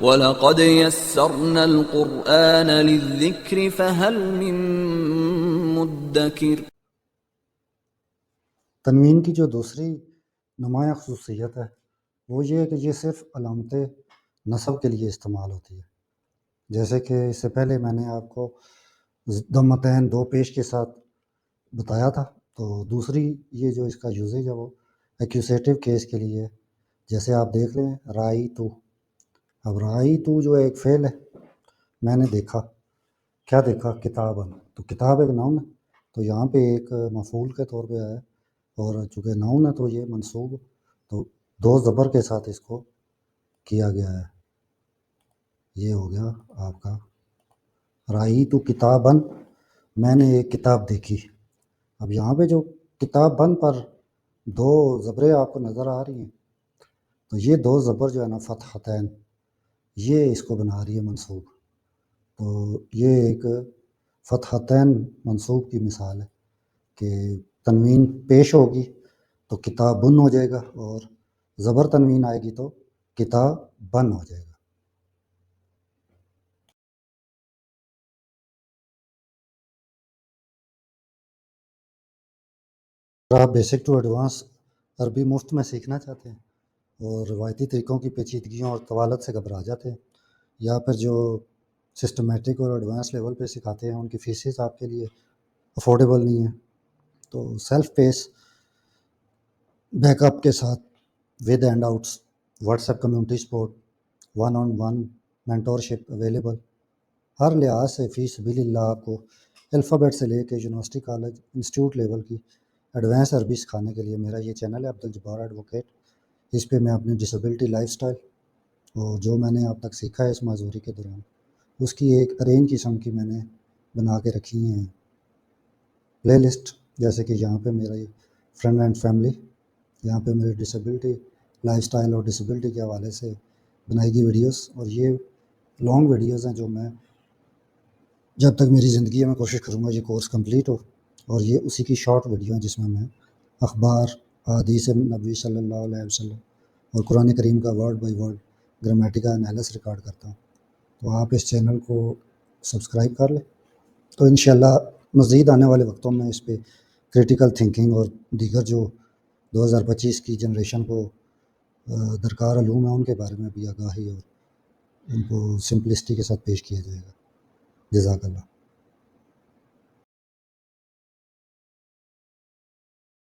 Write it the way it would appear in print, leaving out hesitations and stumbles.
وَلَقَدْ يَسَّرْنَا الْقُرْآنَ لِلذِّكْرِ فَهَلْ مِن مُّدَّكِرٍ۔ تنوین کی جو دوسری نمایاں خصوصیت ہے وہ یہ ہے کہ یہ صرف علامت نصب کے لیے استعمال ہوتی ہے، جیسے کہ اس سے پہلے میں نے آپ کو ضمتین دو پیش کے ساتھ بتایا تھا، تو دوسری یہ جو اس کا یوزیج ہے وہ ایکوزیٹو کیس کے لیے ہے۔ جیسے آپ دیکھ لیں رائی تو، اب رائی تو جو ایک فعل ہے، میں نے دیکھا، کیا دیکھا؟ کتابن، تو کتاب ایک ناؤن ہے، تو یہاں پہ ایک مفعول کے طور پہ آیا ہے، اور چونکہ ناؤن ہے تو یہ منصوب، تو دو زبر کے ساتھ اس کو کیا گیا ہے۔ یہ ہو گیا آپ کا رائی تو کتابن، میں نے ایک کتاب دیکھی۔ اب یہاں پہ جو کتاب بن پر دو زبریں آپ کو نظر آ رہی ہیں، تو یہ دو زبر جو ہے نا فتحتین، یہ اس کو بنا رہی ہے منصوب، تو یہ ایک فتحتین منصوب کی مثال ہے کہ تنوین پیش ہوگی تو کتاب بن ہو جائے گا، اور زبر تنوین آئے گی تو کتاب بن ہو جائے گا۔ اگر آپ بیسک ٹو ایڈوانس عربی مفت میں سیکھنا چاہتے ہیں اور روایتی طریقوں کی پیچیدگیوں اور طوالت سے گھبرا جاتے ہیں، یا پھر جو سسٹمیٹک اور ایڈوانس لیول پہ سکھاتے ہیں ان کی فیسز آپ کے لیے افورڈیبل نہیں ہیں، تو سیلف پیس بیک اپ کے ساتھ with handouts, WhatsApp community support, one on one mentorship available, ہر لحاظ سے فی سبیل اللہ آپ کو الفابیٹ سے لے کے یونیورسٹی کالج انسٹیٹیوٹ لیول کی ایڈوانس عربی سکھانے کے لیے میرا یہ چینل ہے عبدالجبار ایڈوکیٹ۔ اس پہ میں اپنی ڈسیبلٹی لائف سٹائل اور جو میں نے اب تک سیکھا ہے اس معذوری کے دوران، اس کی ایک ارینج قسم کی میں نے بنا کے رکھی ہیں پلے لسٹ، جیسے کہ یہاں پہ میرا یہ فرینڈ اینڈ فیملی، یہاں پہ میری ڈسیبلٹی لائف سٹائل اور ڈسیبلٹی کے حوالے سے بنائی گئی ویڈیوز، اور یہ لانگ ویڈیوز ہیں جو میں جب تک میری زندگی ہے میں کوشش کروں گا یہ کورس کمپلیٹ ہو، اور یہ اسی کی شارٹ ویڈیو ہیں جس میں میں اخبار، احادیث نبی صلی اللہ علیہ وسلم اور قرآن کریم کا word by word grammatical انالس record کرتا ہوں، تو آپ اس چینل کو سبسکرائب کر لیں، تو انشاءاللہ مزید آنے والے وقتوں میں اس پہ کریٹیکل تھنکنگ اور دیگر جو 2025 کی جنریشن کو درکار علوم ہے ان کے بارے میں بھی آگاہی اور ان کو سمپلسٹی کے ساتھ پیش کیا جائے گا۔ جزاک اللہ۔